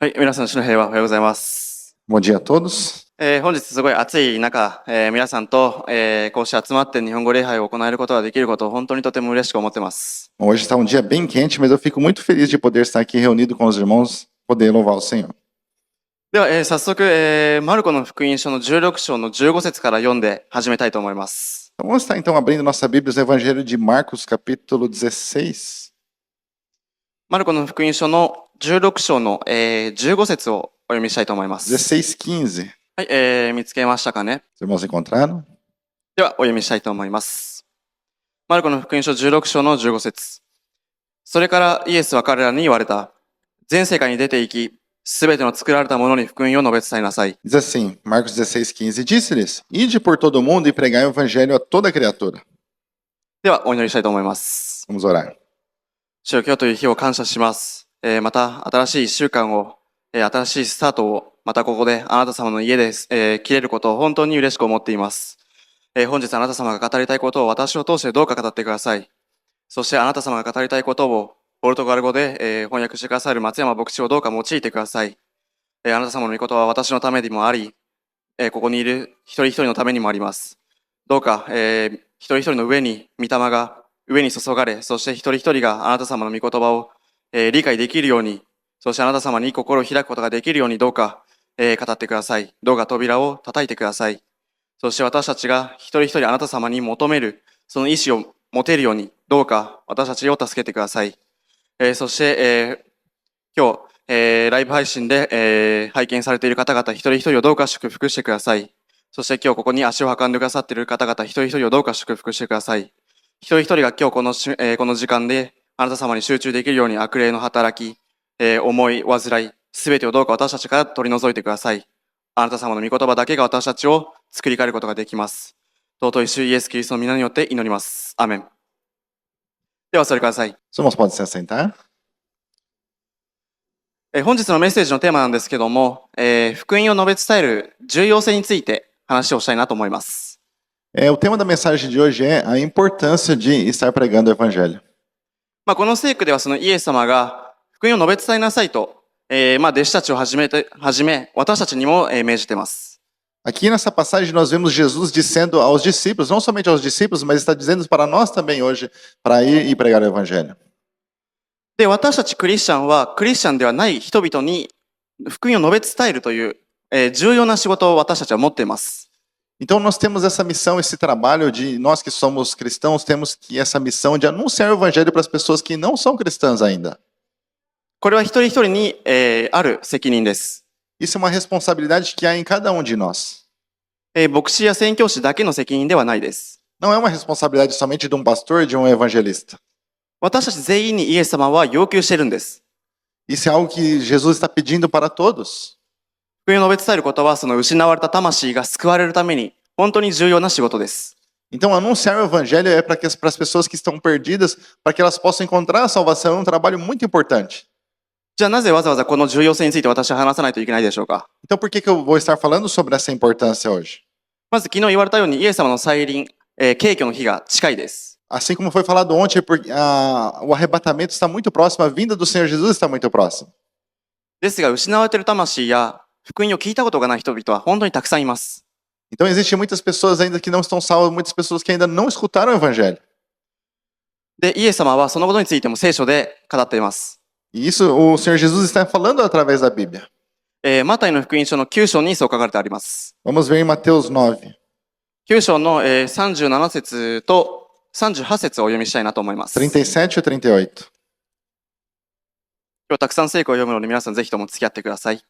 はい、皆さん、主の平和おはようございます。Bom dia a todos. 本日すごい暑い中、皆さんと、こうして集まって日本語礼拝を行えることができることを本当にとても嬉しく思っています。Hoje está um dia bem quente, mas eu fico muito feliz de poder estar aqui reunido com os irmãos, poder louvar o Senhor. では、早速、マルコの福音書の16章の15節から読んで始めたいと思います。Então, vamos estar então abrindo nossa Bíblia no Evangelho de Marcos, capítulo 16. マルコの福音書の16章の、15節をお読みしたいと思います。 16:15. はい、見つけましたかね。 Os irmãos encontraram? では、お読みしたいと思います。マルコの福音書16章の15節。それからイエスは彼らに言われた。全世界に出て行き、すべての作られたものに福音を述べ伝えなさい。 Diz assim, Marcos 16:15. Disse-lhes, ide por todo o mundo e pregai o Evangelho a toda criatura. では、お祈りしたいと思います。 Vamos orar. 主よ、今日という日を感謝します。また、新しい一週間を、新しいスタートを、またここであなた様の家で、切れることを本当に嬉しく思っています。本日あなた様が語りたいことを私を通してどうか語ってください。そしてあなた様が語りたいことをポルトガル語で、翻訳してくださる松山牧師をどうか用いてください。あなた様の御言葉は私のためにもあり、ここにいる一人一人のためにもあります。どうか、一人一人の上に御霊が上に注がれ、そして一人一人があなた様の御言葉を、理解できるように、そしてあなた様に心を開くことができるようにどうか、語ってください。どうか扉を叩いてください。そして私たちが一人一人あなた様に求めるその意志を持てるようにどうか私たちを助けてください。そして、今日、ライブ配信で、拝見されている方々一人一人をどうか祝福してください。そして今日ここに足を運んでくださっている方々一人一人をどうか祝福してください。一人一人が今日この時間であなた様に集中できるように悪霊の働き、思い、煩い、すべてをどうか私たちから取り除いてください。あなた様の御言葉だけが私たちを作り変えることができます。尊い主イエス・キリストの皆によって祈ります。アーメン。では、それください。Os irmãos podem se assentar. 本日のメッセージのテーマなんですけども、福音を述べ伝える重要性について話をしたいなと思います。O tema da mensagem de hoje é a importância de estar pregando o Evangelho. この聖句ではそのイエス様が福音を述べ伝えなさいと、弟子たちをはじめ、私たちにも命じています。Aqui nessa passagem nós vemos Jesus dizendo aos discípulos, não somente aos discípulos, mas está dizendo para nós também hoje, para ir e pregar o Evangelho. で、私たちクリスチャンはクリスチャンではない人々に福音を述べ伝えるという、重要な仕事を私たちは持っています。Então nós temos essa missão, esse trabalho de nós que somos cristãos, temos que essa missão de anunciar o Evangelho para as pessoas que não são cristãs ainda. これは一人一人に、ある責任です。Isso é uma responsabilidade que há em cada um de nós. 牧師や宣教師だけの責任ではないです。Não é uma responsabilidade somente de um pastor, de um evangelista. 私たち全員にイエス様は要求しているんです。Isso é algo que Jesus está pedindo para todos. 福音を述べ伝えることはその失われた魂が救われるために本当に重要な仕事です。Então anunciar o Evangelho é para as pessoas que estão perdidas, para que elas possam encontrar a salvação, é um trabalho muito importante. じゃあなぜわざわざこの重要性について私は話さないといけないでしょうか。Então por que eu vou estar falando sobre essa importância hoje? まず昨日言われたようにイエス様の再臨、景挙の日が近いです。Assim como foi falado ontem, o arrebatamento está muito próximo, a vinda do Senhor Jesus está muito próxima. ですが失われている魂や福音を聞いたことがない人々は本当にたくさんいます。Então existem muitas pessoas ainda que não estão salvas, muitas pessoas que ainda não escutaram o Evangelho. で、イエス様はそのことについても聖書で語っています。E isso o Senhor Jesus está falando através da Bíblia. マタイの福音書の9章にそう書かれてあります。Vamos ver em Mateus 9. 9章の37節と38節をお読みしたいなと思います。37 e 38. 今日たくさん聖句を読むので皆さんぜひとも付き合ってください。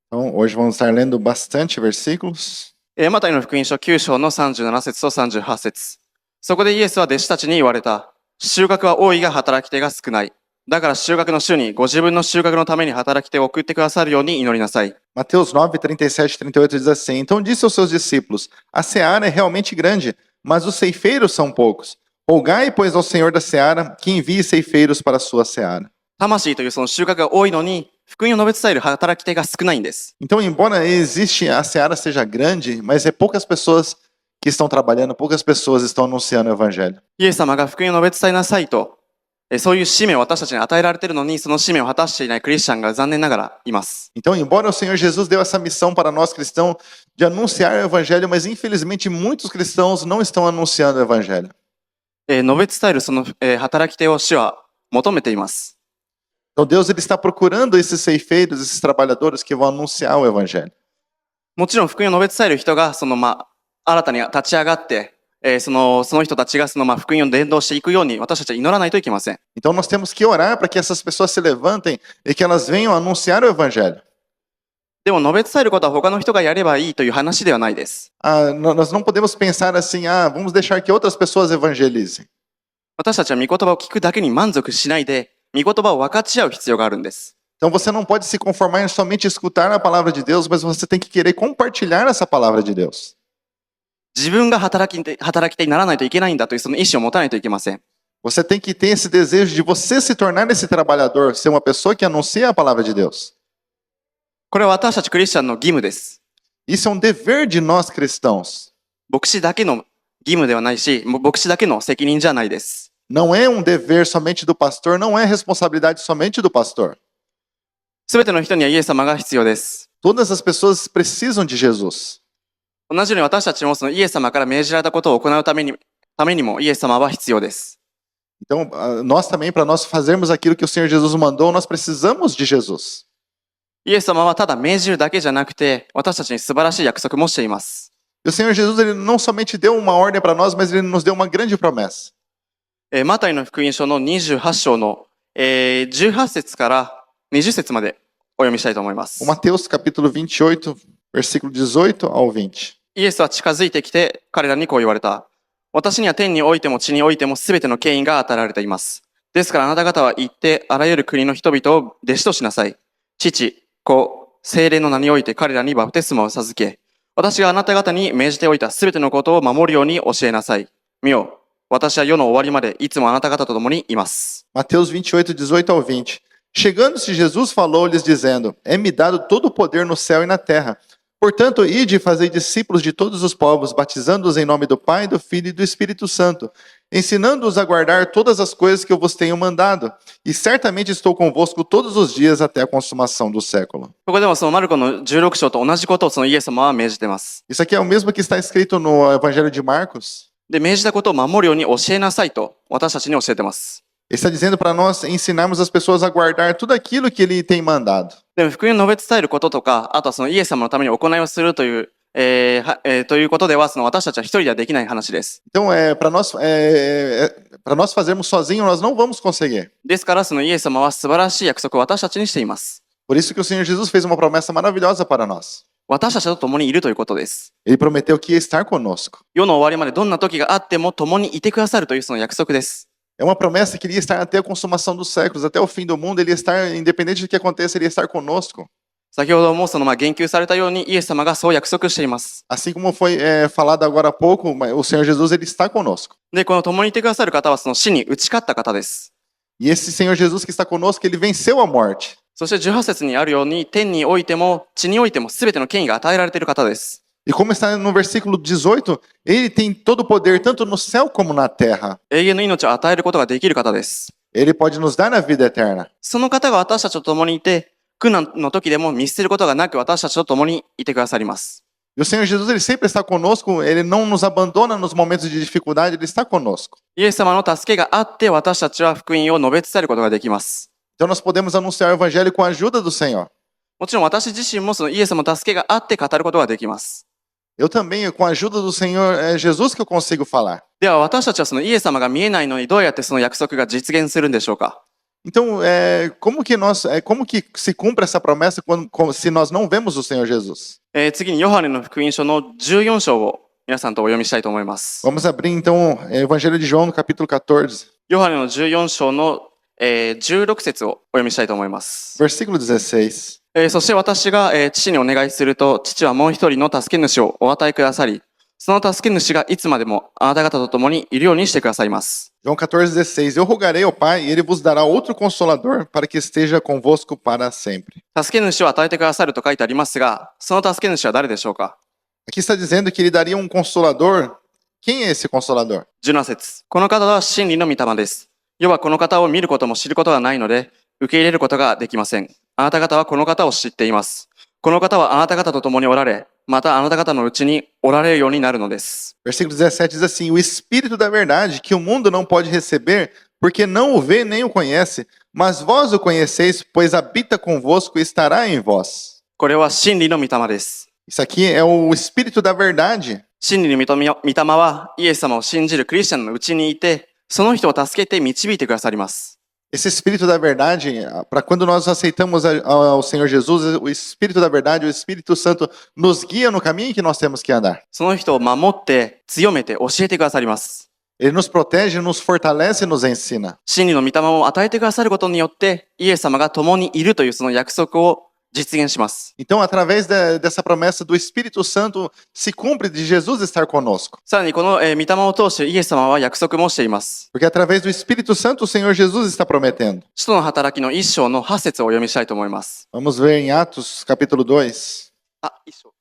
Então, hoje vamos estar lendo bastante versículos. マタイの福音書9章の37節と38節。そこでイエスは弟子たちに言われた。収穫は多いが働き手が少ない。だから収穫の主にご自分の収穫のために働き手を送ってくださるように祈りなさい。Mateus 9, 37 e 38 diz assim: Então disse aos seus discípulos: A seara é realmente grande, mas os ceifeiros são poucos. Rogai, pois, ao Senhor da seara que envie ceifeiros para a sua seara. 魂というその収穫が多いのに、福音を述べ伝える働き手が少ないんです。Então, embora a seara seja grande, mas é poucas pessoas que estão trabalhando, poucas pessoas estão anunciando o Evangelho. イエス様が福音を述べ伝えなさいとそういう使命を私たちに与えられているのに、その使命を果たしていないクリスチャンが残念ながらいます。Então, embora o Senhor Jesus deu essa missão para nós cristãos de anunciar o evangelho, mas infelizmente muitos cristãos não estão anunciando o evangelho. 述べ伝えるその、働き手を主は求めています。Então, Deus ele está procurando esses ceifeiros, esses trabalhadores que vão anunciar o evangelho. もちろん福音を述べ伝える人が、新たに立ち上がって、その人たちが福音を伝道していくように私たちは祈らないといけません。Então, nós temos que orar para que essas pessoas se levantem e que elas venham anunciar o evangelho. でも述べ伝えることは他の人がやればいいという話ではないです。Nós não podemos pensar assim, vamos deixar que outras pessoas evangelizem. 私たちは御言葉を聞くだけに満足しないで、御言葉を分かち合う必要があるんです。Então você não pode se conformar em somente escutar a palavra de Deus, mas você tem que querer compartilhar essa palavra de Deus. 自分が働き手にならないといけないんだというその意思を持たないといけません。Você tem que ter esse desejo de você se tornar esse trabalhador, ser uma pessoa que anuncia a palavra de Deus. これは私たちクリスチャンの義務です。Isso é um dever de nós cristãos. 牧師だけの義務ではないし、牧師だけの責任じゃないです。Não é um dever somente do pastor, não é responsabilidade somente do pastor. すべての人にはイエス様が必要です。Todas as pessoas precisam de Jesus. 同じように私たちもそのイエス様から命じられたことを行うためにもイエス様は必要です。Então, nós também, para nós fazermos aquilo que o Senhor Jesus mandou, nós precisamos de Jesus. イエス様はただ命じるだけじゃなくて、私たちに素晴らしい約束もしています。E o Senhor Jesus ele não somente deu uma ordem para nós, mas ele nos deu uma grande promessa. マタイの福音書の28章の、18節から20節までお読みしたいと思います。O Mateus capítulo 28, versículo 18 ao 20. イエスは近づいてきて彼らにこう言われた。私には天においても地においてもすべての権威が与えられています。ですからあなた方は行ってあらゆる国の人々を弟子としなさい。父、子、聖霊の名において彼らにバプテスマを授け、私があなた方に命じておいたすべてのことを守るように教えなさい。見よ、私は世の終わりまでいつもあなた方と共にいます。Mateus 28, 18 ao 20. Chegando-se Jesus falou-lhes dizendo, é-me dado todo o poder no céu e na terra. Portanto, ide e fazei discípulos de todos os povos, batizando-os em nome do Pai, do Filho e do Espírito Santo, ensinando-os a guardar todas as coisas que eu vos tenho mandado. E certamente estou convosco todos os dias até a consumação do século. ここでもそのマルコの16章と同じことをそのイエス様は命じています。 Isso aqui é o mesmo que está escrito no Evangelho de Marcos. で、命じたことを守るように教えなさいと私たちに教えています。 Ele está dizendo para nós ensinarmos as pessoas a guardar tudo aquilo que ele tem mandado. でも福音を述べ伝えることとか、あとはそのイエス様のために行いをするという、ということでは、その私たちは一人ではできない話です。 Então, para nós fazermos sozinhos, nós não vamos conseguir. ですから、そのイエス様は素晴らしい約束を私たちにしています。 Por isso que o Senhor Jesus fez uma promessa maravilhosa para nós. 私たちと共にいるということです。 Ele prometeu que ia estar conosco. 世の終わりまでどんな時があっても共にいてくださるというその約束です。 É uma promessa que ele ia estar até a consumação dos séculos, até o fim do mundo, ele ia estar, independente do que aconteça, ele ia estar conosco. 先ほどもその言及されたようにイエス様がそう約束しています。 Assim como foi falado agora há pouco, o Senhor Jesus ele está conosco. で、この共にいてくださる方はその死に打ち勝った方です。 E esse Senhor Jesus que está conosco, ele venceu a morte. そして18節にあるように、天においても地においても全ての権威が与えられている方です。 E como está no versículo 18, ele tem todo o poder, tanto no céu como na terra. 永遠の命を与えることができる方です。 Ele pode nos dar a vida eterna. その方が私たちと共にいて、苦難の時でも見捨てることがなく私たちと共にいてくださります。 E o Senhor Jesus ele sempre está conosco, ele não nos abandona nos momentos de dificuldade, ele está conosco. イエス様の助けがあって私たちは福音を述べ伝えることができます。 Então nós podemos anunciar o evangelho com a ajuda do Senhor. もちろん私自身もそのイエス様の助けがあって語ることができます。 Eu também, com a ajuda do Senhor, é Jesus que eu consigo falar. では私たちはそのイエス様が見えないのにどうやってその約束が実現するんでしょうか。 Então, como que se cumpre essa promessa se nós não vemos o Senhor Jesus? 次にヨハネの福音書の14章を皆さんとお読みしたいと思います。 Vamos abrir então o Evangelho de João no capítulo 14, ヨハネの14章の、16節をお読みしたいと思います。 versículo 16. そして私が、父にお願いすると、父はもう一人の助け主をお与えくださり、その助け主がいつまでもあなた方と共にいるようにしてくださいます。 João 14:16. Eu rogarei ao Pai e ele vos dará outro consolador para que esteja convosco para sempre. 助け主を与えてくださると書いてありますが、その助け主は誰でしょうか。 Aqui está dizendo que ele daria um consolador. Quem é esse consolador? 17節。この方は真理の御霊です。世はこの方を見ることも知ることがないので、受け入れることができません。あなた方はこの方を知っています。この方はあなた方と共におられ、またあなた方のうちにおられるようになるのです。Versículo 17 diz assim: O Espírito da verdade, que o mundo não pode receber, porque não o vê nem o conhece, mas vós o conheceis, pois habita convosco e estará em vós. これは真理の御霊です。Isso aqui é o Espírito da verdade. 真理の御霊はイエス様を信じるクリスチャンのうちにいて、その人を助けて導いてくださります。Esse Espírito da verdade, para quando nós aceitamos ao Senhor Jesus, o Espírito da verdade, o Espírito Santo nos guia no caminho em que nós temos que andar. その人を守って強めて教えてくださります。Ele nos protege, nos fortalece e nos ensina. 真理の御霊を与えてくださることによってイエス様が共にいるというその約束を実現します。 Então, através dessa promessa do Espírito Santo, se cumpre de Jesus estar conosco. さらにこの御霊を通してイエス様は約束もしています。 Porque através do Espírito Santo, o Senhor Jesus está prometendo. 使徒の働きの1章の8節をお読みしたいと思います。 Vamos ver em Atos, capítulo 2, 1章。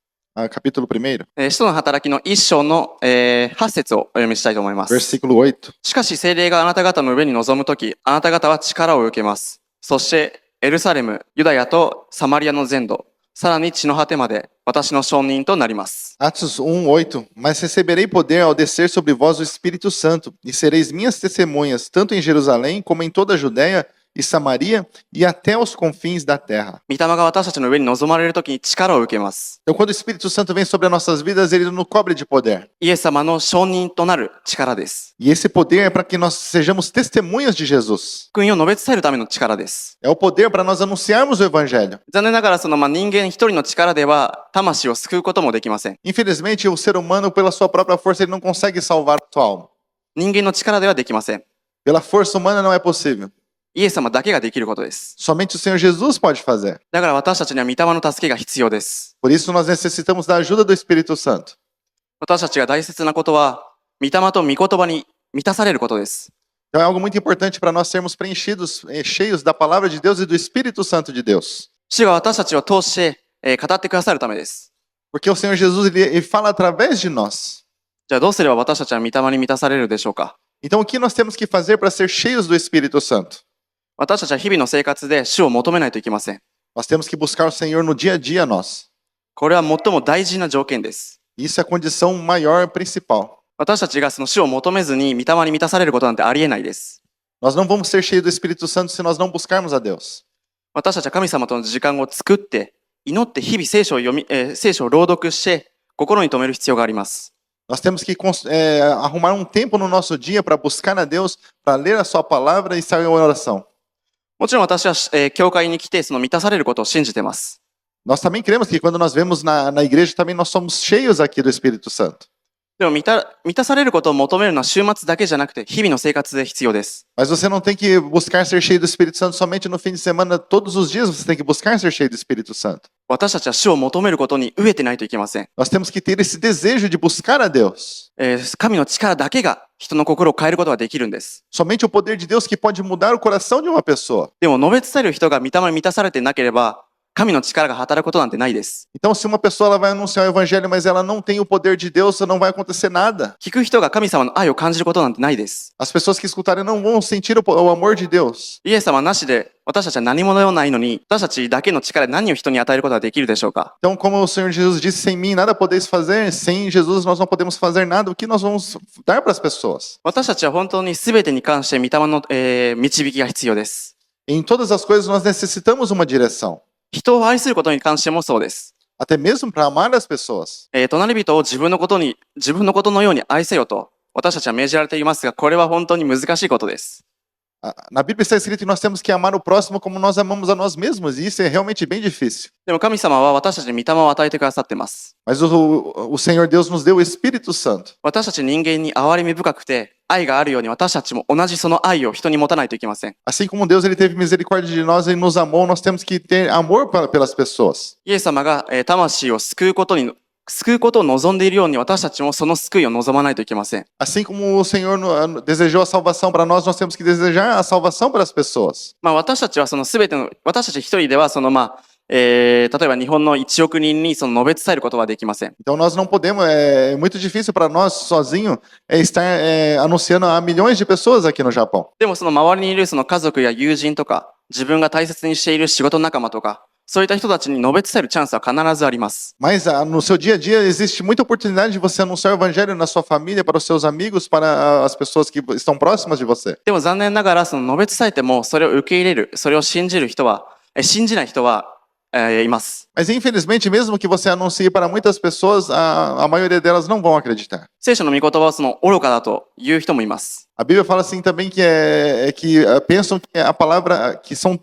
capítulo 1, 使徒の働きの1章の8節をお読みしたいと思います。 versículo 8. しかし聖霊があなた方の上に臨むとき、あなた方は力を受けます。そしてエルサレム、ユダヤとサマリアの全土、さらに地の果てまで私の証人となります。 Atos 1:8. Mas receberei poder ao descer sobre vós o Espírito Santo, e sereis minhas testemunhas, tanto em Jerusalém como em toda a Judéia e Samaria e até os confins da terra. 御霊が私たちの上に臨まれるときに力を受けます。 Então, quando o Espírito Santo vem sobre as nossas vidas, ele nos cobre de poder. イエス様の証人となる力です。 E esse poder é para que nós sejamos testemunhas de Jesus. 福音を述べ伝えるための力です。 É o poder para nós anunciarmos o Evangelho. 残念ながら人間一人の力では魂を救うこともできません。 Infelizmente, o ser humano, pela sua própria força, ele não consegue salvar a sua alma. 人間の力ではできません。 Pela força humana não é possível. イエス様だけができることです。 Somente o Senhor Jesus pode fazer. だから私たちには御霊の助けが必要です。 Por isso, nós necessitamos da ajuda do Espírito Santo. 私たちが大切なことは、御霊と御言葉に満たされることです。 Então, é algo muito importante para nós sermos preenchidos, cheios da palavra de Deus e do Espírito Santo de Deus. 主が私たちを通して語ってくださるためです。 Porque o Senhor Jesus, ele fala através de nós. じゃあどうすれば私たちは御霊に満たされるでしょうか。 Então, o que nós temos que fazer para ser cheios do Espírito Santo? 私たちは日々の生活で主を求めないといけません。 Nós temos que buscar o Senhor no dia a dia nós. これは最も大事な条件です。 Isso é a condição maior principal. 私たちがその主を求めずに御霊に満たされることなんてありえないです。 Nós não vamos ser cheios do Espírito Santo se nós não buscarmos a Deus. 私たちは神様との時間を作って、祈って日々聖書を朗読して心に留める必要があります。 Nós temos que arrumar um tempo no nosso dia para buscar a Deus, para ler a sua palavra e estar em oração. もちろん私は、教会に来てその満たされることを信じています。 Nós também cremos que quando nós vemos na igreja também nós somos cheios aqui do Espírito Santo. でも満たされることを求めるのは週末だけじゃなくて日々の生活で必要です。 Mas você não tem que buscar ser cheio do Espírito Santo somente no fim de semana, todos os dias você tem que buscar ser cheio do Espírito Santo. 私たちは主を求めることに飢えてないといけません。 Nós temos que ter esse desejo de buscar a Deus. 神の力だけが人の心を変えることができるんです。 Somente o poder de Deus que pode mudar o coração de uma pessoa. でも述べ伝える人が御霊に満たされてなければ神の力が働くことなんてないです。 Então, se uma pessoa ela vai anunciar o evangelho, mas ela não tem o poder de Deus, não vai acontecer nada. 聞く人が神様の愛を感じることなんてないです。 As pessoas que escutarem não vão sentir o amor de Deus. イエス様なしで私たちは何者でもないのに、私たちだけの力で何を人に与えることができるでしょうか。 Então, como o Senhor Jesus disse, sem mim nada podeis fazer, sem Jesus nós não podemos fazer nada. O que nós vamos dar para as pessoas? 私たちは本当に全てに関して御霊の、導きが必要です。 Em todas as coisas nós necessitamos uma direção. 人を愛することに関してもそうです。 Até mesmo para amar as pessoas. 隣人を自分のことのように愛せよと私たちは命じられていますが、これは本当に難しいことです。 Na Bíblia está escrito que nós temos que amar o próximo como nós amamos a nós mesmos, e isso é realmente bem difícil. でも神様は私たちに御霊を与えてくださっています。 Mas o Senhor Deus nos deu o Espírito Santo. 私たち人間に憐れみ深くて愛があるように私たちも同じその愛を人に持たないといけません。 Assim como Deus ele teve misericórdia de nós e nos amou, nós temos que ter amor pelas pessoas. イエス様が魂を救うことを望んでいるように私たちもその救いを望まないといけません。 Assim como o Senhor desejou a salvação para nós, nós temos que desejar a salvação para as pessoas. 私たちはその全ての私たち一人ではその例えば日本の1億人にその述べ伝えることはできません。 Então nós não podemos, é muito difícil para nós sozinho estar anunciando a milhões de pessoas aqui no Japão. でもその周りにいるその家族や友人とか、自分が大切にしている仕事仲間とか、そういった人たちに述べ伝えるチャンスは必ずあります。 Mas no seu dia a dia existe muita oportunidade de você anunciar o evangelho na sua família, para os seus amigos, para as pessoas que estão próximas de você. でも残念ながらその述べ伝えてもそれを受け入れる、それを信じる人は、信じない人は、います。 Mas infelizmente, mesmo que você anuncie para muitas pessoas, a maioria delas não vão acreditar. 聖書の御言葉はその愚かだという人もいます。 A Bíblia fala assim também que pensam que a palavra que são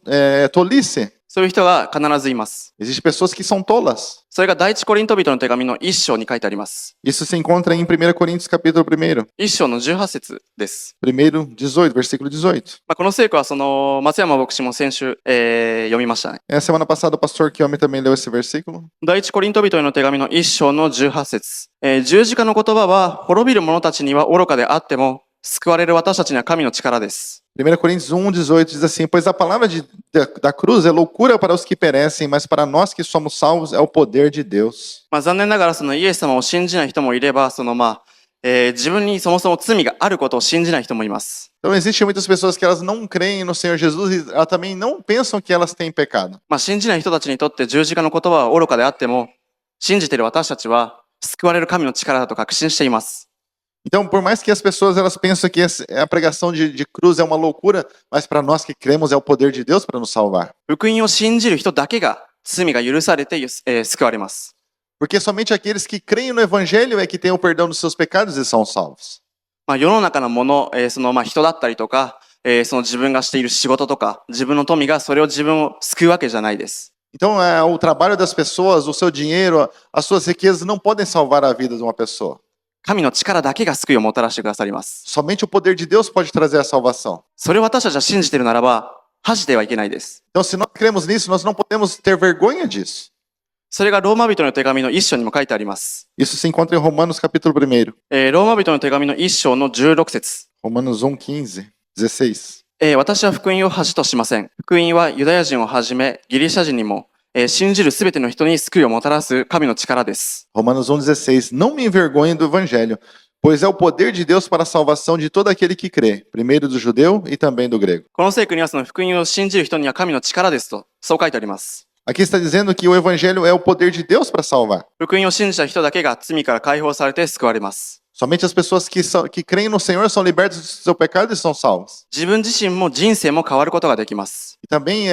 tolice. そういう人が必ずいます。 Existem pessoas que são tolas. それが第一コリント人の手紙の1章に書いてあります。 Isso se encontra em 1 Coríntios capítulo 1, 1章の18節です。 18, versículo 18. この聖句はその松山牧師も先週、読みましたね。 Semana passada o pastor Kiyomi também leu esse versículo. 第一コリント人への手紙の1章の18節、十字架の言葉は滅びる者たちには愚かであっても救われる私たちには神の力です。 1 Coríntios 1:18 diz assim: Pois a palavra da cruz é loucura para os que perecem, mas para nós que somos salvos é o poder de Deus. 残念ながらそのイエス様を信じない人もいれば、その自分にそもそも罪があることを信じない人もいます。 Então existem muitas pessoas que elas não creem no Senhor Jesus e elas também não pensam que elas têm pecado. 信じない人たちにとって十字架の言葉は愚かであっても、信じている私たちは救われる神の力だと確信しています。 Então, por mais que as pessoas elas pensam que a pregação de cruz é uma loucura, mas para nós que cremos é o poder de Deus para nos salvar. 福音を信じる人だけが罪が許されて、救われます。 Porque somente aqueles que creem no Evangelho é que têm o perdão dos seus pecados e são salvos. 世の中のもの、その人だったりとか、その自分がしている仕事とか、自分の富がそれを自分を救うわけじゃないです。 Então, o trabalho das pessoas, o seu dinheiro, as suas riquezas não podem salvar a vida de uma pessoa. 神の力だけが救いをもたらしてくださります。 Somente o poder de Deus pode trazer a salvação. それを私たちは信じているならば、恥じてはいけないです。 Então, se nós cremos nisso, nós não podemos ter vergonha disso. それがローマ人の手紙の1章にも書いてあります。 Isso se encontra em Romanos capítulo 1. ローマ人の手紙の1章の16節。 Romanos 1:15, 16. 私は福音を恥としません。福音はユダヤ人をはじめ、ギリシャ人にも、信じるすべての人に救いをもたらす神の力です。 Romanos 1:16. Não me envergonhe do evangelho, pois é o poder de Deus para a salvação de todo aquele que crê, primeiro do judeu e também do grego. この聖句にはその福音を信じる人には神の力ですと、そう書いてあります。 Aqui está dizendo que o evangelho é o poder de Deus para salvar. 福音を信じた人だけが罪から解放されて救われます。 Somente as pessoas que creem no Senhor são libertas do seu pecado e são salvas. 自分自身も人生も変わることができます。 E também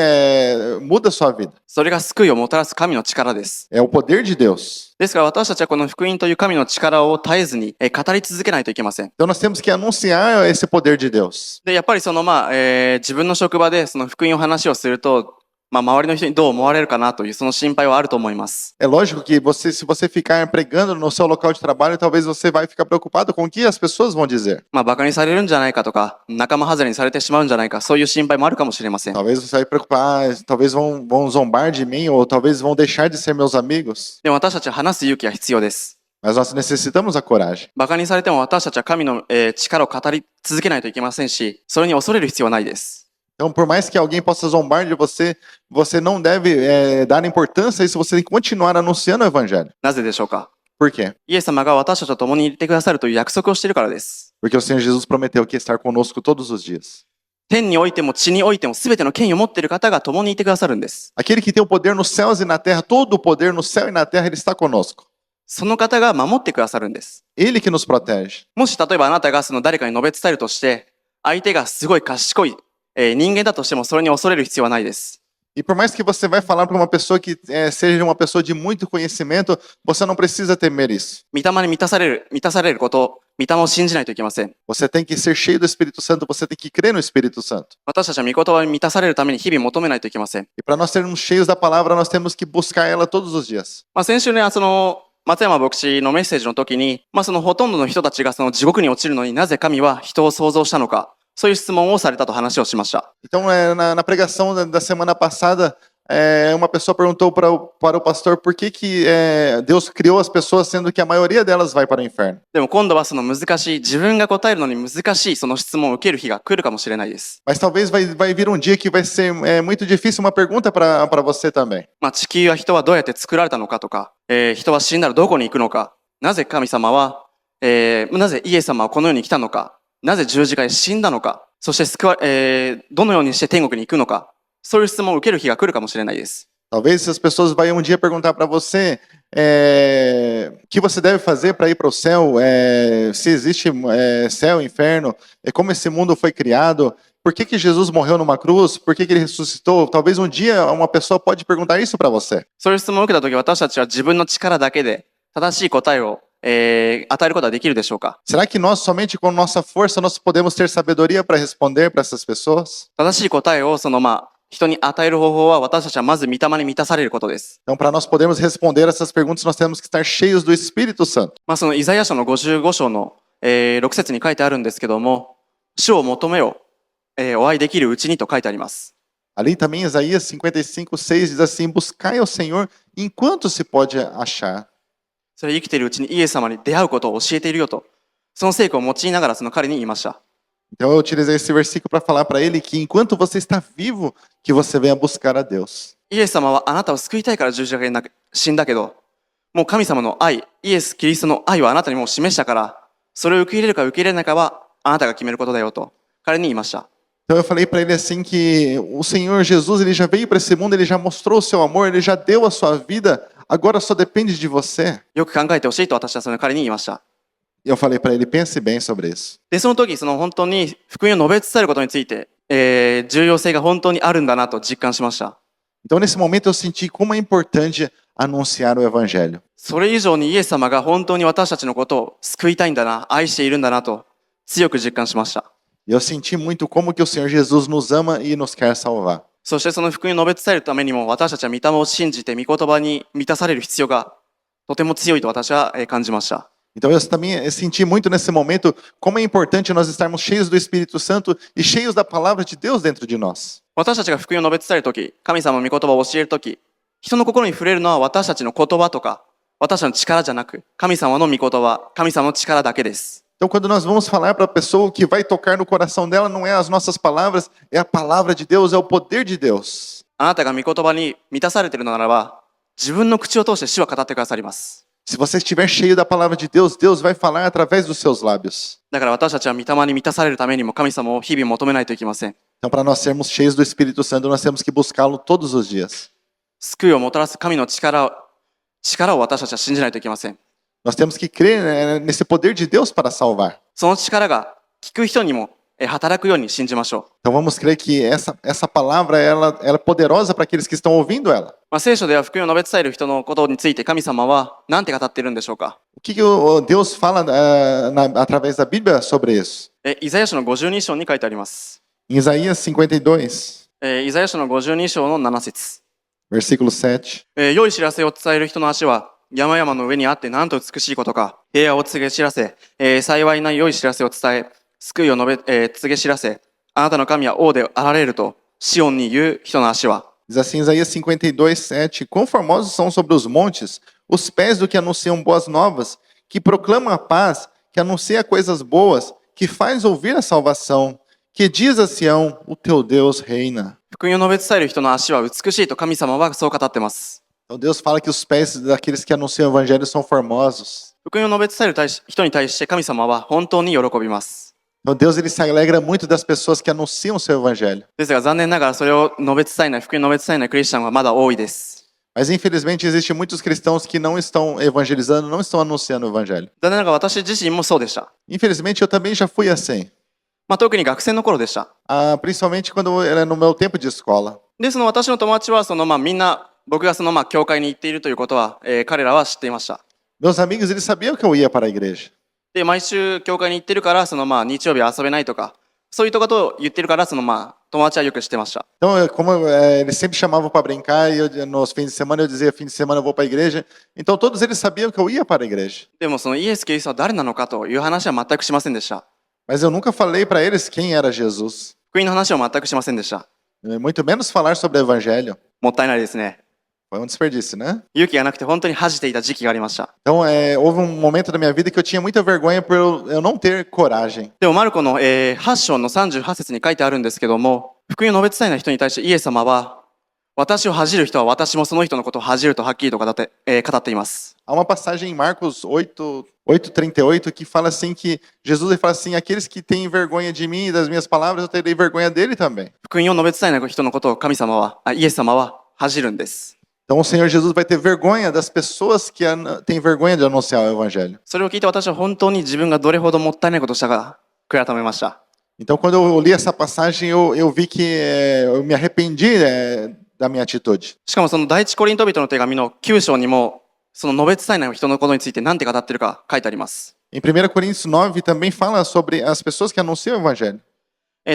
muda a sua vida. それが救いをもたらす神の力です。 É o poder de Deus. ですから私たちはこの福音という神の力を絶えずに語り続けないといけません。 Então nós temos que anunciar esse poder de Deus. で、やっぱりその自分の職場でその福音を話をすると、周りの人にどう思われるかなというその心配はあると思います。 É lógico que se você ficar pregando no seu local de trabalho, talvez você vai ficar preocupado com o que as pessoas vão dizer. バカにされるんじゃないかとか、仲間外れにされてしまうんじゃないか、そういう心配もあるかもしれません。 Talvez você vai preocupar, talvez vão zombar de mim, ou talvez vão deixar de ser meus amigos. でも私たちは話す勇気が必要です。 Mas nós necessitamos a coragem. バカにされても私たちは神の力を語り続けないといけませんし、それに恐れる必要はないです。 Então, por mais que alguém possa zombar de você, você não deve dar importância a isso, você tem que continuar anunciando o evangelho. なぜでしょうか？ Por quê? イエス様が私たちと共にいてくださるという約束をしているからです。 Porque o Senhor Jesus prometeu que ia estar conosco todos os dias. 天においても地においても全ての権威を持っている方が共にいてくださるんです。 Aquele que tem o poder nos céus e na terra, todo o poder no céu e na terra, ele está conosco. その方が守ってくださるんです。 Ele que nos protege. もし例えばあなたがその誰かに述べ伝えるとして、相手がすごい賢い、人間だとしてもそれに恐れる必要はないです。 E por mais que você vai falar para uma pessoa que seja uma pessoa de muito conhecimento, você não precisa temer isso. 御霊に満たされること、御霊を信じないといけません。 Você tem que ser cheio do Espírito Santo, você tem que crer no Espírito Santo. 私たちは御言葉に満たされるために日々求めないといけません。 E para nós sermos cheios da palavra, nós temos que buscar ela todos os dias. 先週ね、その松山牧師のメッセージの時に、そのほとんどの人たちがその地獄に落ちるのになぜ神は人を創造したのか、そういう質問をされたと話をしました。 Então, na pregação da semana passada, uma pessoa perguntou para o pastor por que Deus criou as pessoas, sendo que a maioria delas vai para o inferno. でも今度はその難しい、自分が答えるのに難しいその質問を受ける日が来るかもしれないです。Mas talvez vai vir um dia que vai ser muito difícil uma pergunta para você também. 地球や人はどうやって作られたのかとか、人は死んだらどこに行くのか、なぜ神様は、なぜイエス様はこの世に来たのか、なぜ十字架で死んだのか、そしてどのようにして天国に行くのか、そういう質問を受ける日が来るかもしれないです。Talvez essas pessoas vão um dia perguntar para você o que você deve fazer para ir para o céu, se existe céu, inferno, como esse mundo foi criado, por que Jesus morreu numa cruz, por que ele ressuscitou. Talvez um dia uma pessoa pode perguntar isso para você. そういう質問を受けたとき、私たちは自分の力だけで正しい答えを、与えることはできるでしょうか。 Será que nós, somente com nossa força, nós podemos ter sabedoria para responder para essas pessoas? 正しい答えを人に与える方法は私たちはまず御霊に満たされることです。 Então, para nós podermos responder essas perguntas, nós temos que estar cheios do Espírito Santo. そのイザヤ書の55章の、6節に書いてあるんですけども、主を求めよ、お会いできるうちにと書いてあります。 Ali também, Isaías 55:6 diz assim: Buscai ao Senhor enquanto se pode achar. それ生きているうちにイエス様に出会うことを教えているよと、その聖句を用いながらその彼に言いました。 Então eu utilizei esse versículo para falar para ele que enquanto você está vivo, que você venha buscar a Deus. イエス様はあなたを救いたいから十字架に死んだけど、もう神様の愛、イエス・キリストの愛をあなたにもう示したから、それを受け入れるか受け入れないかはあなたが決めることだよと彼に言いました。 Então eu falei para ele assim que o Senhor Jesus, ele já veio para esse mundo, ele já mostrou o seu amor, ele já deu a sua vida, agora só depende de você. よく考えてほしいと私はその彼に言いました。 E eu falei para ele: pense bem sobre isso. で、その時、本当に福音を述べ伝えることについて、重要性が本当にあるんだなと実感しました。 Então nesse momento eu senti como é importante anunciar o evangelho. それ以上にイエス様が本当に私たちのことを救いたいんだな、愛しているんだなと強く実感しました。 E eu senti muito como que o Senhor Jesus nos ama e nos quer salvar. そしてその福音を述べ伝えるためにも私たちは御霊を信じて御言葉に満たされる必要がとても強いと私は感じました。 Então eu também senti muito nesse momento como é importante nós estarmos cheios do Espírito Santo e cheios da palavra de Deus dentro de nós. 私たちが福音を述べ伝えるとき、神様の御言葉を教えるとき、人の心に触れるのは私たちの言葉とか、私たちの力じゃなく、神様の御言葉、神様の力だけです。 Então quando nós vamos falar para a pessoa, o que vai tocar no coração dela não é as nossas palavras, é a palavra de Deus, é o poder de Deus. あなたが御言葉に満たされているのならば、自分の口を通して主は語ってくださります。 Se você estiver cheio da palavra de Deus, Deus vai falar através dos seus lábios. だから私たちは御霊に満たされるためにも神様を日々求めないといけません。 Então para nós sermos cheios do Espírito Santo, nós temos que buscá-lo todos os dias. 救いをもたらす神の力を私たちは信じないといけません。 Nós temos que crer nesse poder de Deus para salvar. その力が聞く人にも働くように信じましょう。 Então vamos crer que essa palavra ela é poderosa para aqueles que estão ouvindo ela. 聖書では福音を述べ伝える人のことについて神様は何て語っているんでしょうか。 O que Deus fala através da Bíblia sobre isso? イザヤ書の52章に書いてあります。 Em Isaías 52, イザヤ書の52章の7節、 versículo 7. 良い知らせを伝える人の足は山々の上にあってなんと美しいことか。平和を告げ知らせ、幸いな良い知らせを伝え、救いを告げ知らせ、あなたの神は王であられると、シオンに言う人の足は。 Diz assim, Isaías 52, 7. Quão formosos são sobre os montes os pés do que anunciam boas novas, que proclamam a paz, que anuncia coisas boas, que faz ouvir a salvação, que diz a Sião, o teu Deus reina. 福音を述べ伝える人の足は美しいと神様はそう語ってます。 Então Deus fala que os pés daqueles que anunciam o evangelho são formosos. 福音を述べ伝える人に対して神様は本当に喜びます。 Então Deus ele se alegra muito das pessoas que anunciam o seu evangelho. ですが残念ながらそれを述べ伝えない、福音を述べ伝えないクリスチャンはまだ多いです。 Mas infelizmente existem muitos cristãos que não estão evangelizando, não estão anunciando o evangelho. 残念ながら私自身もそうでした。 Infelizmente eu também já fui assim. 特に学生の頃でした。 Principalmente quando eu era no meu tempo de escola. で、私の友達はみんな僕が教会に行っているということは、彼らは知っていました。 Meus amigos, eles sabiam que eu ia para a igreja. で、毎週教会に行ってるから、日曜日は遊べないとか、そういったことを言ってるから、友達はよく知ってました。 Então, como eles sempre chamavam para brincar, e nos fins de semana eu dizia, fim de semana eu vou para a igreja. Então, todos eles sabiam que eu ia para a igreja. でも、イエス・キリストは誰なのかという話は全くしませんでした。 Mas eu nunca falei para eles quem era Jesus. 福音の話を全くしませんでした。Muito menos falar sobre o evangelho. もったいないですね。 Foi um desperdício, né? 勇気がなくて本当に恥じていた時期がありました。 Então, houve um momento da minha vida que eu tinha muita vergonha por eu não ter coragem. でもマルコの、8章の38節に書いてあるんですけども、福音を述べ伝えない人に対してイエス様は、私を恥じる人は私もその人のことを恥じるとはっきりと語っています。 Há uma passagem em Marcos 8:38 que fala assim que Jesus ele fala assim, aqueles que têm vergonha de mim e das minhas palavras, eu terei vergonha dele também. 福音を述べ伝えない人のことをイエス様は恥じるんです。 Então o Senhor Jesus vai ter vergonha das pessoas que têm vergonha de anunciar o evangelho. それを聞いて私は本当に自分がどれほどもったいないことをしたか悔い改めました。 Então quando eu li essa passagem, eu vi que eu me arrependi da minha atitude. しかもその第一コリント人の手紙の9章にも、その述べ伝えない人のことについて何て語ってるか書いてあります。 Em 1 Coríntios 9 também fala sobre as pessoas que anunciam o evangelho.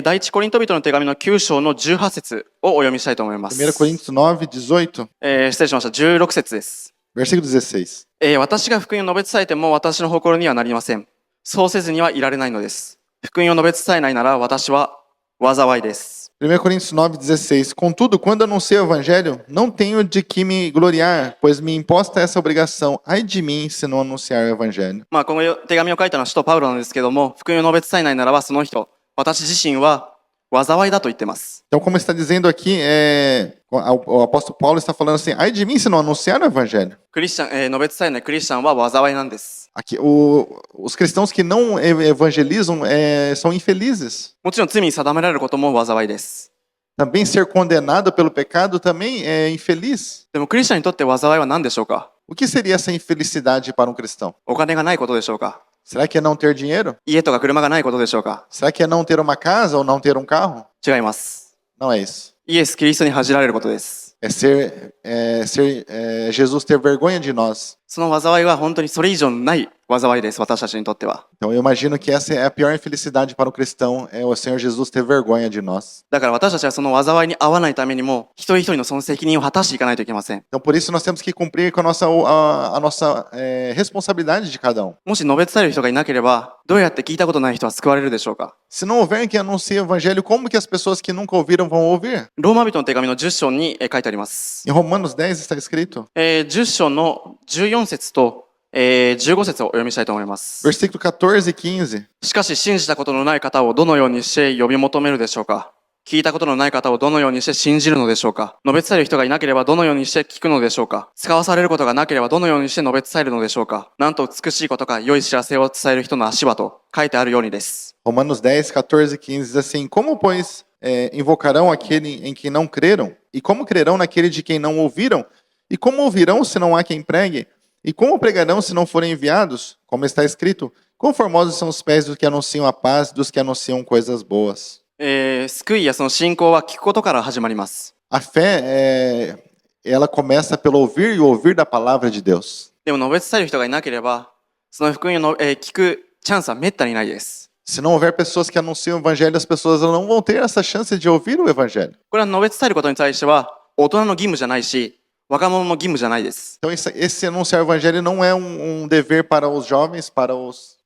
第一コリント人の手紙の9章の18節をお読みしたいと思います。 1 Coríntios 9:18, 失礼しました。16節です。 versículo 16. 私が福音を述べ伝えても私の誇りにはなりません。そうせずにはいられないのです。福音を述べ伝えないなら私は災いです。 1 Coríntios 9:16. Contudo, quando anuncio o evangelho, não tenho de que me gloriar, pois me imposta essa obrigação. Ai de mim se não anunciar o evangelho. この手紙を書いたのは使徒パウロなんですけども、福音を述べ伝えないならばその人、私自身は災いだと言ってます。 Então, como está dizendo aqui, o apóstolo Paulo está falando assim, ai de mim se não anunciar o evangelho. クリスチャン、述べ伝えないクリスチャンは災いなんです。 Aqui, os cristãos que não evangelizam são infelizes. もちろん罪に定められることも災いです。 Também ser condenado pelo pecado também é infeliz. でもクリスチャンにとって災いは何でしょうか？ O que seria essa infelicidade para um cristão? お金がないことでしょうか？ Será que é não ter dinheiro? 家とか車がないことでしょうか？ Será que é não ter uma casa ou não ter um carro? 違います。 Não é isso. イエス・キリストに恥じられることです。 É Jesus ter vergonha de nós. その災いは本当にそれ以上ない災いです、私たちにとっては。 Então eu imagino que essa é a pior infelicidade para o cristão, é o Senhor Jesus ter vergonha de nós. だから私たちはその災いに遭わないためにも、一人一人のその責任を果たしていかないといけません。 Então por isso nós temos que cumprir com a nossa responsabilidade de cada um. もし述べ伝える人がいなければ、どうやって聞いたことない人は救われるでしょうか？ Se não houver quem anuncie o evangelho, como que as pessoas que nunca ouviram vão ouvir? ローマ人の手紙の10章に書いてあります。 Em Romanos 10 está escrito, 10章の14節と15節をお読みしたいと思います。 versículo 14 e 15. しかし信じたことのない方をどのようにして呼び求めるでしょうか？聞いたことのない方をどのようにして信じるのでしょうか？述べ伝える人がいなければどのようにして聞くのでしょうか？使わされることがなければどのようにして述べ伝えるのでしょうか？なんと美しいことか良い知らせを伝える人の足場と書いてあるようにです。 Romanos 10, 14 e 15 diz assim, como, pois, invocarão aquele em quem não creram? E como crerão naquele de quem não ouviram? E como ouvirão se não há quem pregue? E como pregarão se não forem enviados? Como está escrito, quão formosos são os pés dos que anunciam a paz, dos que anunciam coisas boas. 救いやその信仰は聞くことから始まります。 A fé, ela começa pelo ouvir e ouvir da palavra de Deus. でも述べ伝える人がいなければ、その福音を聞くチャンスはめったにないです。 Se não houver pessoas que anunciam o evangelho, as pessoas não vão ter essa chance de ouvir o evangelho. これは述べ伝えることに対しては、大人の義務じゃないし、若者の義務じゃないです。 Então, esse anunciar o evangelho não é um dever para os jovens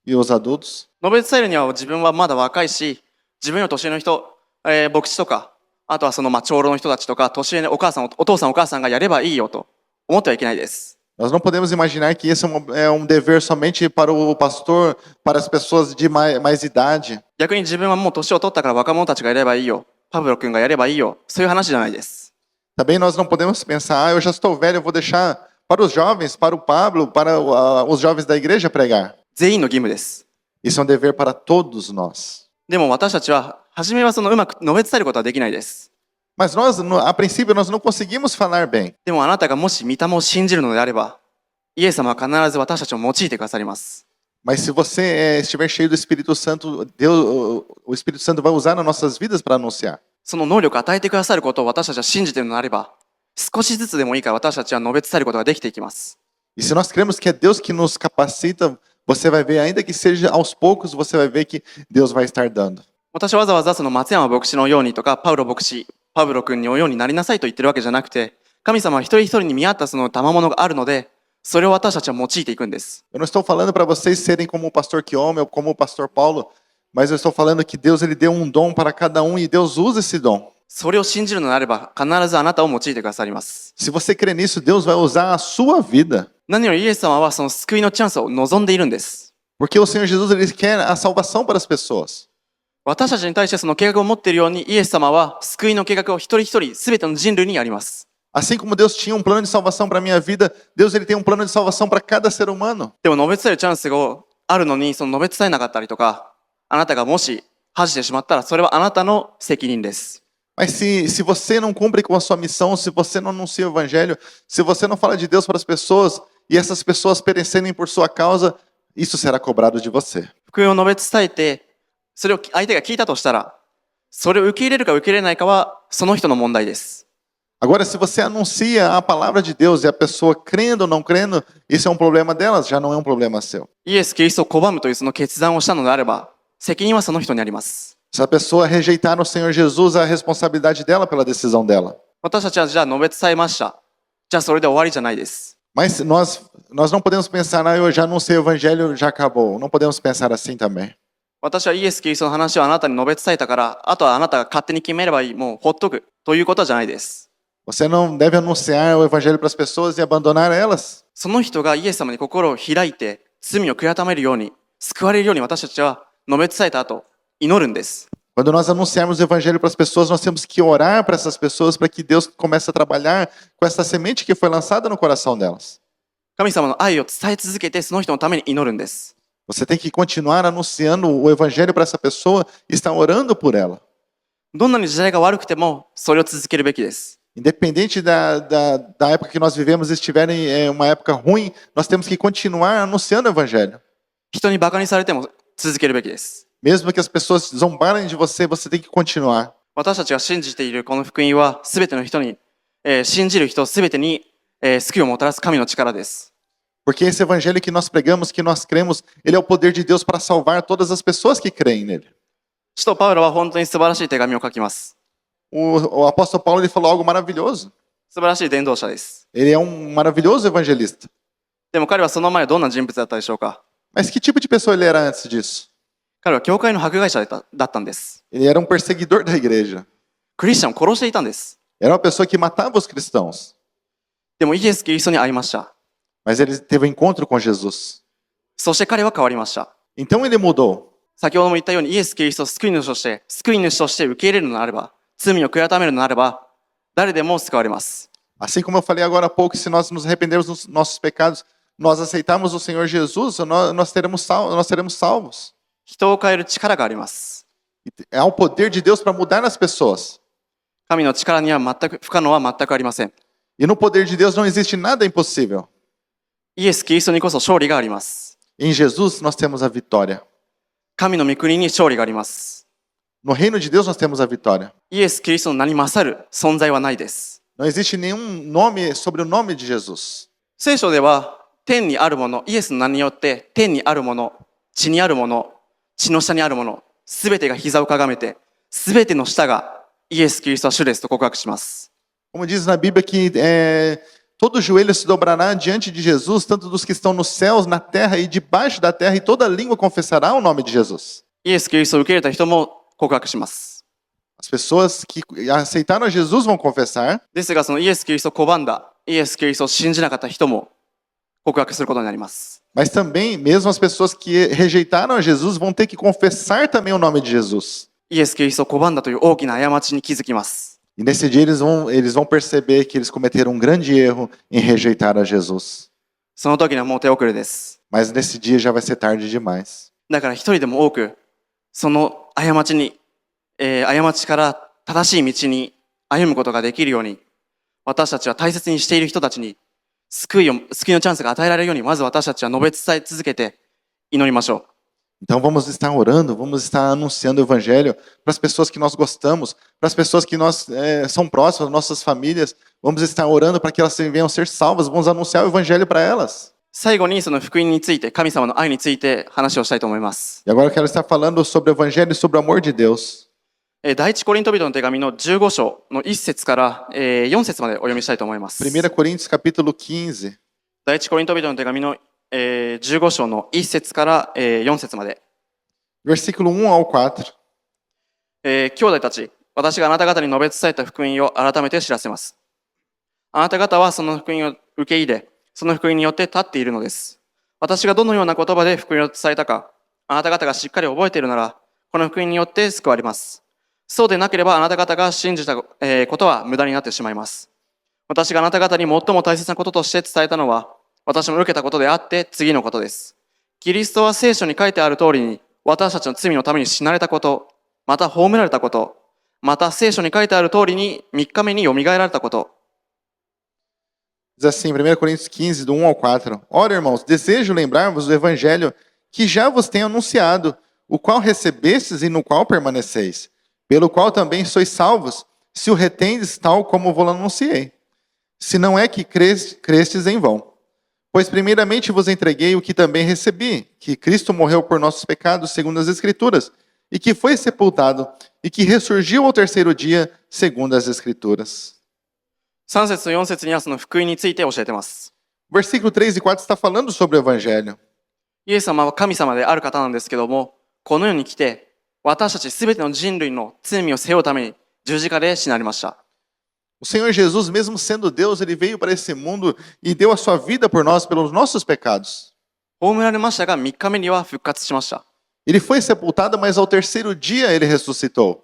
e os adultos. 述べ伝えるには自分はまだ若いし、自分より年上の人、牧師とか、あとはその長老の人たちとか、年上のお父さんお母さんがやればいいよと思ってはいけないです。 Nós não podemos imaginar que esse é um dever somente para o pastor, para as pessoas de mais idade. 逆に自分はもう年を取ったから若者たちがやればいいよ、パブロ君がやればいいよ、そういう話じゃないです。 Também nós não podemos pensar, eu já estou velho, eu vou deixar para os jovens, para o Pablo, para os jovens da igreja pregar. 全員の義務です。 Isso é um dever para todos nós. でも私たちは、初めはそのうまく述べ伝えることはできないです。 Mas nós, a princípio, nós não conseguimos falar bem. でもあなたがもし御霊を信じるのであれば、イエス様は必ず私たちを用いてくださります。 Mas se você estiver cheio do Espírito Santo, o Espírito Santo vai usar nas nossas vidas para anunciar. その能力を与えてくださることを私たちは信じているのであれば、少しずつでもいいから私たちは述べ伝えることができていきます。 E se nós cremos que é Deus que nos capacita, você vai ver, ainda que seja aos poucos, você vai ver que Deus vai estar dando. 私はわざわざその松山牧師のようにとか、パウロ君のようになりなさいと言ってるわけじゃなくて、神様は一人一人に見合ったその賜物があるので、それを私たちは用いていくんです。 Eu não estou falando para vocês serem como o pastor Kiome ou como o pastor Paulo, mas eu estou falando que Deus ele deu um dom para cada um e Deus usa esse dom. それを信じるのであれば、必ずあなたを用いてくださります。 Se você crê nisso, Deus vai usar a sua vida. 何よりイエス様はその救いのチャンスを望んでいるんです。 Porque o Senhor Jesus ele quer a salvação para as pessoas. 私たちに対してその計画を持っているように、イエス様は救いの計画を一人一人、すべての人類にやります。 Assim como Deus tinha um plano de salvação para a minha vida, Deus ele tem um plano de salvação para cada ser humano. でも述べ伝えるチャンスがあるのに、その述べ伝えなかったりとか、あなたがもし恥じてしまったら、それはあなたの責任です。 Mas se você não cumpre com a sua missão, se você não anuncia o evangelho, se você não fala de Deus para as pessoas e essas pessoas perecerem por sua causa, isso será cobrado de você. 福音を述べ伝えて、それを相手が聞いたとしたら、それを受け入れるか受け入れないかは、その人の問題です。 Agora, se você anuncia a palavra de Deus e a pessoa crendo ou não crendo, isso é um problema delas, já não é um problema seu. イエス・キリストを拒むというその決断をしたのであれば、責任はその人にあります。 Se a pessoa rejeitar o Senhor Jesus, a responsabilidade dela pela decisão dela. 私たちはじゃあ述べ伝えました。じゃあそれで終わりじゃないです。 Mas nós não podemos pensar, eu já anunciei o evangelho, já acabou. Não podemos pensar assim também. 私はイエス・キリストの話をあなたに述べ伝えたから、あとはあなたが勝手に決めればいい、もうほっとくということじゃないです。 Você não deve anunciar o evangelho para as pessoas e abandonar elas. その人がイエス様に心を開いて、罪を悔い改めるように、救われるように私たちは述べ伝えた後、祈るんです。 Quando nós anunciarmos o evangelho para as pessoas, nós temos que orar para essas pessoas para que Deus comece a trabalhar com essa semente que foi lançada no coração delas. 神様の愛を伝え続けて、その人のために祈るんです。 Você tem que continuar anunciando o evangelho para essa pessoa e estar orando por ela. どんなに時代が悪くても、それを続けるべきです。 Independente da época que nós vivemos, estiver em uma época ruim, nós temos que continuar anunciando o evangelho. 人にバカにされても続けるべきです。 Mesmo que as pessoas zombarem de você, você tem que continuar. 私たちが信じているこの福音は、すべての人に、信じる人すべてに、救いをもたらす神の力です。 Porque esse evangelho que nós pregamos, que nós cremos, ele é o poder de Deus para salvar todas as pessoas que creem nele. 使徒パウロは本当に素晴らしい手紙を書きます。 O apóstolo Paulo ele falou algo maravilhoso. 素晴らしい伝道者です。 Ele é um maravilhoso evangelista. でも彼はその前どんな人物だったでしょうか。 Mas que tipo de pessoa ele era antes disso? 彼は教会の迫害者だったんです。 Ele era um perseguidor da igreja. クリスチャンを殺していたんです。 Era uma pessoa que matava os cristãos. でもイエス・キリストに会いました。 Mas ele teve um encontro com Jesus. そして彼は変わりました。 Então ele mudou. 先ほども言ったようにイエス・キリストを救い主として受け入れるのであれば、罪を悔い改めるのであれば、誰でも救われます。 Assim como eu falei agora há pouco, se nós nos arrependermos dos nossos pecados, nós aceitarmos o Senhor Jesus, nós seremos salvos. 人を変える力があります。 Há o poder de Deus para mudar as pessoas. 神の力には全く不可能は全くありません。 E no poder de Deus não existe nada impossível. イエス・キリストにこそ勝利があります。 Em Jesus nós temos a vitória. 神の御国に勝利があります。 No reino de Deus nós temos a vitória. イエス・キリストの名に勝る存在はないです。 Não existe nenhum nome sobre o nome de Jesus. 聖書では天にあるもの、イエスの名によって天にあるもの、地にあるもの、地の下にあるもの、すべてが膝をかがめて、すべての下がイエス・キリストは主ですと告白します。 Como diz na Bíblia que todo joelho se dobrará diante de Jesus, tanto dos que estão nos céus, na terra e debaixo da terra, e toda língua confessará o nome de Jesus. イエス・キリストを受け入れた人も告白します。 As pessoas que aceitaram a Jesus vão confessar, ですがそのイエス・キリストを拒んだ、イエス・キリストを信じなかった人も告白することになります。 mas também, mesmo as pessoas que rejeitaram a Jesus vão ter que confessar também o nome de Jesus. イエス・キリストを拒んだという大きな過ちに気づきます。 E nesse dia eles vão perceber que eles cometeram um grande erro em rejeitar a Jesus. その時にはもう手遅れです。 Mas nesse dia já vai ser tarde demais. だから一人でも多くその過ちに、過ちから正しい道に歩むことができるように、私たちは大切にしている人たちに救いのチャンスが与えられるように、まず私たちは述べ伝え続けて祈りましょう。 Então vamos estar orando, vamos estar anunciando o evangelho para as pessoas que nós gostamos, para as pessoas que são próximas, nossas famílias. Vamos estar orando para que elas venham ser salvas, vamos anunciar o evangelho para elas. 最後にその福音について、神様の愛について話をしたいと思います。 E agora eu quero estar falando sobre o evangelho e sobre o amor de Deus. 第一コリント人の手紙の15章の1節から4節までお読みしたいと思います。 1 Coríntios capítulo 15. 第一コリント人の手紙の15章の1節から4節まで。 Versículo 1 ao 4. 兄弟たち、私があなた方に述べ伝えた福音を改めて知らせます。あなた方はその福音を受け入れ、その福音によって立っているのです。私がどのような言葉で福音を伝えたか、あなた方がしっかり覚えているなら、この福音によって救われます。そうでなければあなた方が信じたことは無駄になってしまいます。私があなた方に最も大切なこととして伝えたのは、私も受けたことであって次のことです。キリストは聖書に書いてある通りに、私たちの罪のために死なれたこと、また葬られたこと、また聖書に書いてある通りに3日目によみがえられたこと。Diz assim, 1 Coríntios 15, do 1 ao 4. Ora, irmãos, desejo lembrar-vos do evangelho que já vos tenho anunciado, o qual recebestes e no qual permaneceis, pelo qual também sois salvos, se o retendes tal como vos anunciei. Se não é que crestes em vão. Pois primeiramente vos entreguei o que também recebi, que Cristo morreu por nossos pecados segundo as Escrituras, e que foi sepultado, e que ressurgiu ao terceiro dia segundo as Escrituras. 3節と4節にはその福音について教えています。 Versículo 3 e 4 está falando sobre o evangelho. イエス様は神様である方なんですけども、この世に来て、私たちすべての人類の罪を背負うために十字架で死なれました。O Senhor Jesus, mesmo sendo Deus, ele veio para esse mundo e deu a sua vida por nós, pelos nossos pecados. 葬られましたが、3日目には復活しました。 Ele foi sepultado, mas ao terceiro dia ele ressuscitou.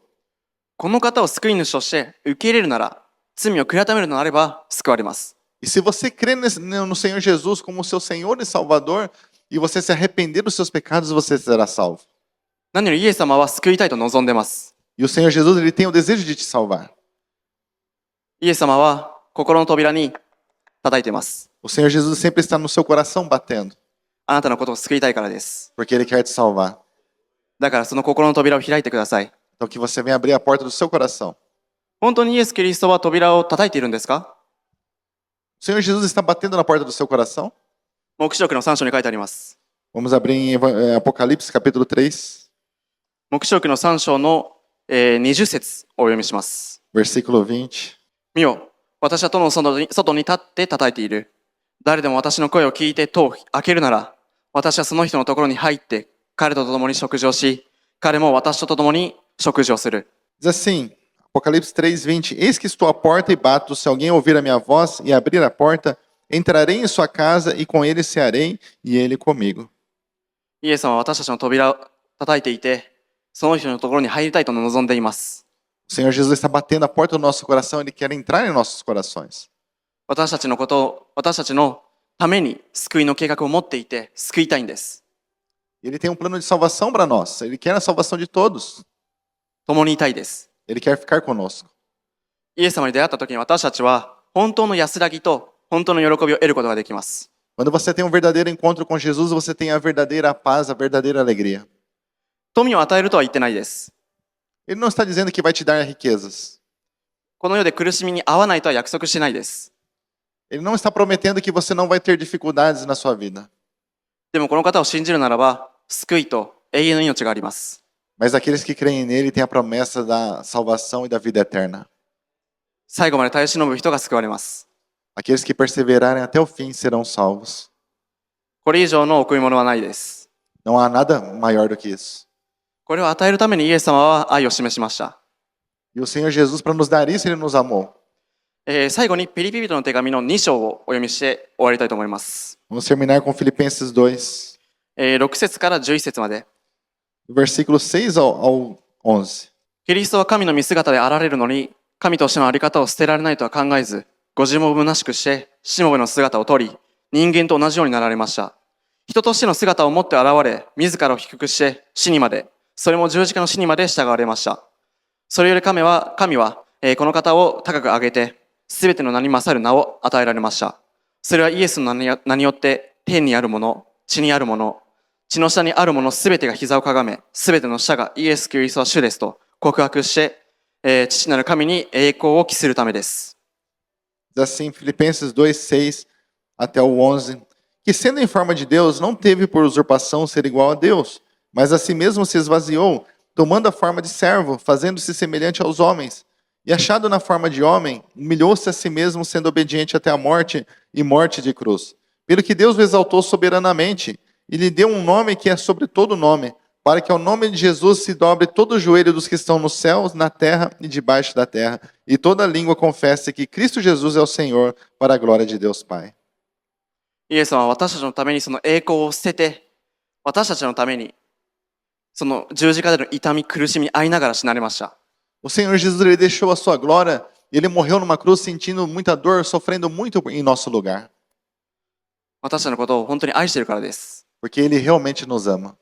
この方を救い主として受け入れるなら、罪を悔い改めるのであれば救われます。 E se você crê no Senhor Jesus como seu Senhor e Salvador, e você se arrepender dos seus pecados, você será salvo. 何よりイエス様は救いたいと望んでいます。 E o Senhor Jesus, ele tem o desejo de te salvar. イエス様は心の扉に叩いています。 O Senhor Jesus sempre está no seu coração batendo, あなたのことを救いたいからです。 porque ele quer te salvar. だからその心の扉を開いてください。 Então que você venha abrir a porta do seu coração. 本当にイエス・キリストは扉を叩いているんですか？ O Senhor Jesus está batendo na porta do seu coração? 黙示録の3章に書いてあります。 Vamos abrir em Apocalipse, capítulo 3, 黙示録の3章の20節をお読みします。 versículo 20. 見よ、私は戸の外に立って叩いている。誰でも私の声を聞いて戸を開けるなら、私はその人のところに入って彼と共に食事をし、彼も私と共に食事をする。 Diz assim, Apocalipse 3:20. Eis que estou à porta e bato. Se alguém ouvir a minha voz e abrir a porta, entrarei em sua casa e com ele cearei e ele comigo. イエス様は私たちの扉を叩いていて、その人のところに入りたいと望んでいます。 O Senhor Jesus está batendo a porta do nosso coração, ele quer entrar em nossos corações. 私たちのことを、私たちのために救いの計画を持っていて、救いたいんです。 Ele tem um plano de salvação para nós. Ele quer a salvação de todos. 共にいたいです。 Ele quer ficar conosco. イエス様に出会った時に私たちは本当の安らぎと本当の喜びを得ることができます。 Quando você tem um verdadeiro encontro com Jesus, você tem a verdadeira paz, a verdadeira alegria. 富を与えるとは言ってないです。 Ele não está dizendo que vai te dar riquezas. この世で苦しみに遭わないとは約束しないです。 Ele não está prometendo que você não vai ter dificuldades na sua vida. でもこの方を信じるならば、救いと永遠の命があります。 Mas aqueles que creem nele têm a promessa da salvação e da vida eterna. 最後まで耐え忍ぶ人が救われます。 Aqueles que perseverarem até o fim serão salvos. これ以上の贈り物はないです。 Não há nada maior do que isso. これを与えるためにイエス様は愛を示しました。 E o Senhor Jesus, para nos dar isso, ele nos amou. 最後にピリピリ人の手紙の2章をお読みして終わりたいと思います。 Vamos terminar com Filipenses 2, 6節から11節まで。 versículo 6 ao 11. キリストは神の見姿であられるのに、神としてのあり方を捨てられないとは考えず、ご自分を虚しくして、しもべの姿を取り、人間と同じようになられました。人としての姿を持って現れ、自らを低くして死にまで、それも十字架の死にまで従われました。それより神は、この方を高く上げて、すべての名に勝る名を与えられました。それはイエスの名によって、天にあるもの、地にあるもの、地の下にあるものすべてが膝をかがめ、すべての舌がイエス・キリストは主ですと告白して、父なる神に栄光を期するためです。Diz assim, Filipenses 2, 6 até o 11. Que sendo em forma de Deus, não teve por usurpação ser igual a Deus, mas a si mesmo se esvaziou, tomando a forma de servo, fazendo-se semelhante aos homens. E achado na forma de homem, humilhou-se a si mesmo, sendo obediente até a morte e morte de cruz. Pelo que Deus o exaltou soberanamente, e lhe deu um nome que é sobre todo nome, para que ao nome de Jesus se dobre todo o joelho dos que estão nos céus, na terra e debaixo da terra, e toda língua confesse que Cristo Jesus é o Senhor, para a glória de Deus Pai. イエス様は私たちのためにその栄光を捨てて、私たちのためにその十字架での痛み、苦しみに遭いながら死なれました。O Senhor Jesus ele deixou a sua glória, ele morreu numa cruz sentindo muita dor, sofrendo muito em nosso lugar, 私たちのことを本当に愛しているからです。 porque ele realmente nos ama.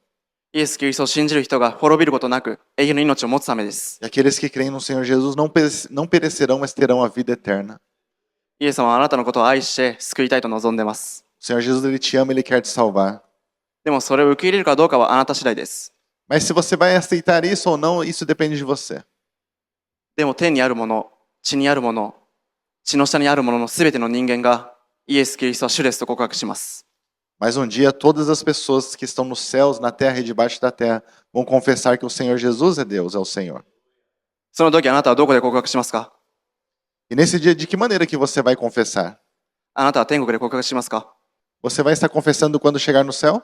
イエス・キリストを信じる人が滅びることなく永遠の命を持つためです。 E aqueles que creem no Senhor Jesus não perecerão, mas terão a vida eterna. イエス様はあなたのことを愛して救いたいと望んでいます。 O Senhor Jesus ele te ama, ele quer te salvar. でもそれを受け入れるかどうかはあなた次第です。 Mas se você vai aceitar isso ou não, isso depende de você. でも天にあるもの、地にあるもの、地の下にあるもののすべての人間がイエス・キリストは主ですと告白します。 Mas um dia todas as pessoas que estão nos céus, na terra e debaixo da terra vão confessar que o Senhor Jesus é Deus, é o Senhor. その時あなたはどこで告白しますか？ E nesse dia, de que maneira que você vai confessar? あなたは天国で告白しますか？ Você vai estar confessando quando chegar no céu?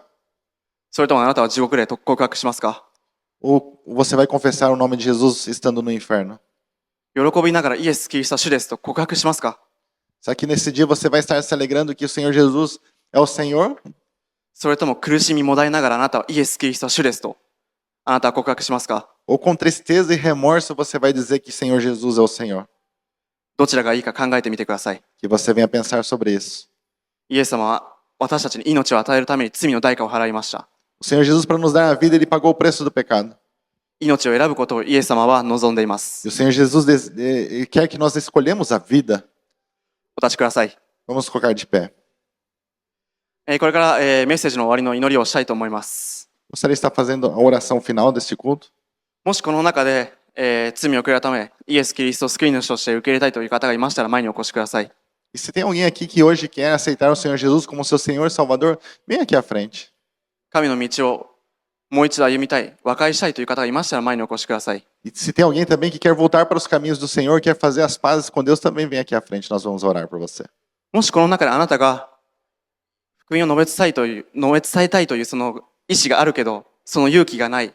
それともあなたは地獄で告白しますか？ Ou você vai confessar o nome de Jesus estando no inferno? 喜びながらイエス・キリストは主ですと告白しますか？ Será que nesse dia você vai estar se alegrando que o Senhor Jesus é o Senhor? それとも苦しみもだえながらあなたはイエス・キリストは主ですとあなたは告白しますか？ Ou com tristeza e remorso você vai dizer que Senhor Jesus é o Senhor? どちらがいいか考えてみてください。 Que você venha pensar sobre isso. イエス様は私たちに命を与えるために罪の代価を払いました。 O Senhor Jesus, para nos dar a vida, ele pagou o preço do pecado. 命を選ぶことをイエス様は望んでいま E す。 o Senhor Jesus quer que nós escolhemos a vida. お立ちください。 Vamos colocar de pé. これから、メッセージの終わりの祈りをしたいと思います。 Gostaria de estar fazendo a oração final deste culto. もしこの中で、罪を悔い改め、イエス・キリストを救い主として受け入れたいという方がいましたら前にお越しください。 E se tem alguém aqui que hoje quer aceitar o Senhor Jesus como seu Senhor e Salvador, vem aqui à frente. 神の道をもう一度歩みたい、和解したいという方がいましたら前にお越しください。 E se tem alguém também que quer voltar para os caminhos do Senhor, quer fazer as pazes com Deus, também vem aqui à frente. Nós vamos orar por você. もしこの中であなたが福音を述べ伝えたいというその意志があるけど、その勇気がない、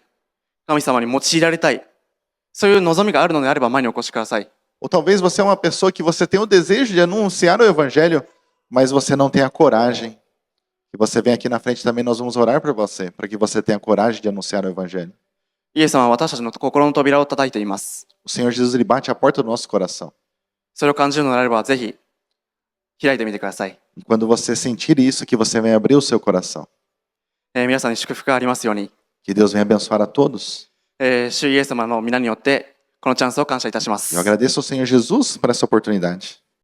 神様に用いられたい、そういう望みがあるのであれば前にお越しください。 Ou talvez você é uma pessoa que você tem o desejo de anunciar o Evangelho, mas você não tem a coragem. Que você vem aqui na frente também, nós vamos orar por você, para que você tenha coragem de anunciar o Evangelho. イエス様は私たちの心の扉を叩いています。 O Senhor Jesus, ele bate a porta do nosso coração. それを感じるのであればぜひ開いてみてください。 E quando você sentir isso, que você venha abrir o seu coração. 皆さんに祝福がありますように、 Que Deus venha abençoar a todos. 主イエス様の皆によってこのチャンスを感謝いたしま Eu す。 agradeço ao Senhor Jesus por essa oportunidade.